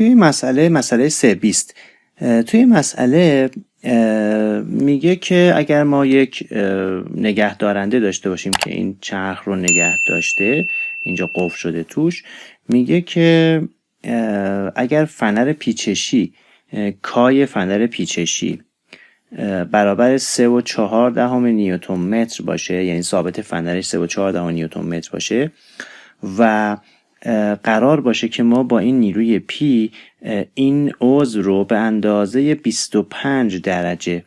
توی مسئله 320 توی مسئله میگه که اگر ما یک نگه دارنده داشته باشیم که این چرخ رو نگه داشته، اینجا قفل شده توش، میگه که اگر فنر پیچشی کای فنر پیچشی برابر 3.4 نیوتن متر باشه، یعنی ثابت فنرش 3.4 نیوتن متر باشه و قرار باشه که ما با این نیروی پی این عضو رو به اندازه 25 درجه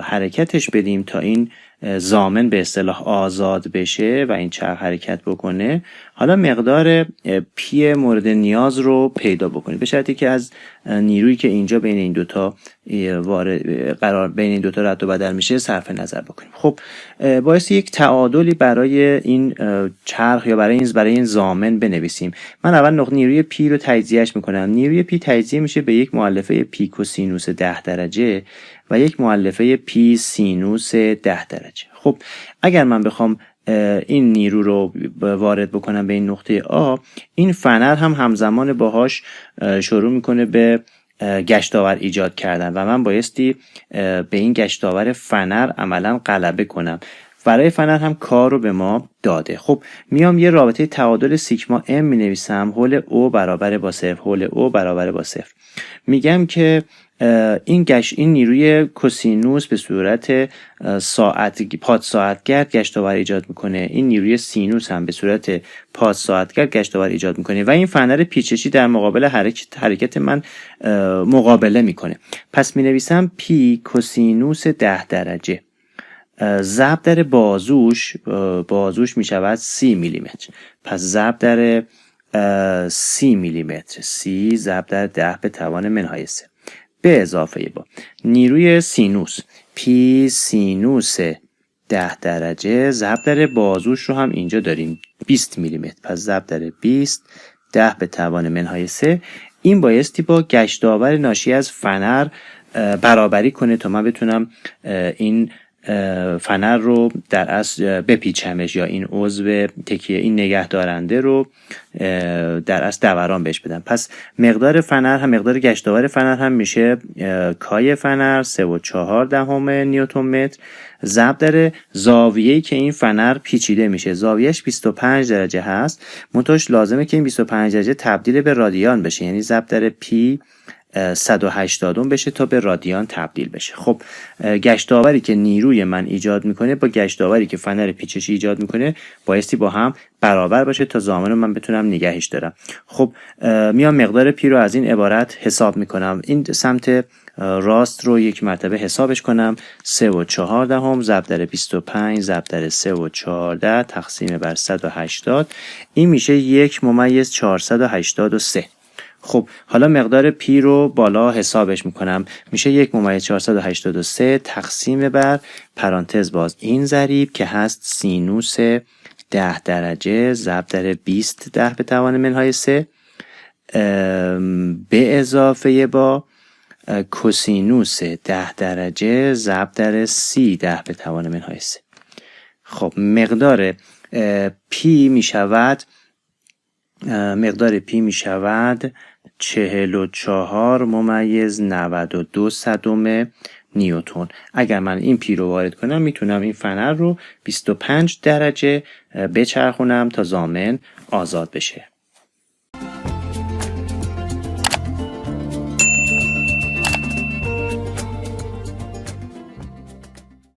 حرکتش بدیم تا این ضامن به اصطلاح آزاد بشه و این چرخ حرکت بکنه، حالا مقدار پی مورد نیاز رو پیدا بکنیم، به شرطی که از نیرویی که اینجا بین این دوتا بین این دوتا رد و بدل میشه صرف نظر بکنیم. خب باعث یک تعادلی برای این چرخ یا برای این ضامن بنویسیم. من اول نیروی پی رو تجزیهش میکنم. نیروی پی تجزیه میشه به یک مؤلفه پی کوسینوس 10 درجه و یک مؤلفه پی سینوس 10 درجه. خب اگر من بخوام این نیرو رو وارد بکنم به این نقطه آ، این فنر هم همزمان باهاش شروع میکنه به گشتاور ایجاد کردن و من بایستی به این گشتاور فنر عملا غلبه کنم. برای فنر هم کار رو به ما داده. خب میام یه رابطه تعادل سیگما ام می نویسم، حول او برابر با صفر، حول او برابر با صفر. میگم که این نیروی کوسینوس به صورت پاد ساعتگرد گشتاور ایجاد میکنه، این نیروی سینوس هم به صورت پاد ساعتگرد گشتاور ایجاد میکنه و این فنر پیچشی در مقابل حرکت من مقابله میکنه. پس می نویسم پی کوسینوس 10 درجه ضرب در بازوش می شود 30 میلیمتر. پس ضرب در 30 میلیمتر، 30 ضرب در 10 به توان منهای 3 به اضافه با نیروی سینوس پی سینوس 10 درجه ضرب در بازوش رو هم اینجا داریم 20 میلیمتر. پس ضرب در 20 10 به توان منهای 3. این بایستی با گشتاور ناشی از فنر برابری کنه تا من بتونم این فنر رو در اصل بپیچمش یا این عضو تکیه این نگه دارنده رو در اصل دوران بهش بدم. پس مقدار فنر هم مقدار گشتاور فنر هم میشه کای فنر 3.4 نیوتن متر ضرب در زاویه‌ای که این فنر پیچیده میشه. زاویهش 25 درجه هست، منتهاش لازمه که این 25 درجه تبدیل به رادیان بشه، یعنی ضرب در پی 180 بشه تا به رادیان تبدیل بشه. خب گشتاوری که نیروی من ایجاد میکنه با گشتاوری که فنر پیچشی ایجاد میکنه بایستی با هم برابر باشه تا ضامن رو من بتونم نگهش دارم. خب میام مقدار پی رو از این عبارت حساب میکنم، این سمت راست رو یک مرتبه حسابش کنم، 3.4 ضرب در 25 ضرب در 3.14 تقسیم بر 180، این میشه 1/483. خب حالا مقدار پی رو بالا حسابش میکنم، میشه 1/483 تقسیم بر پرانتز باز این ضریب که هست سینوس 10 درجه ضرب در 20 10 به توان منهای 3 به اضافه با کوسینوس 10 درجه ضرب در 30 10 به توان منهای 3. خب مقدار پی میشود 44.92 نیوتن. اگر من این پی رو وارد کنم میتونم این فنر رو 25 درجه بچرخونم تا ضامن آزاد بشه.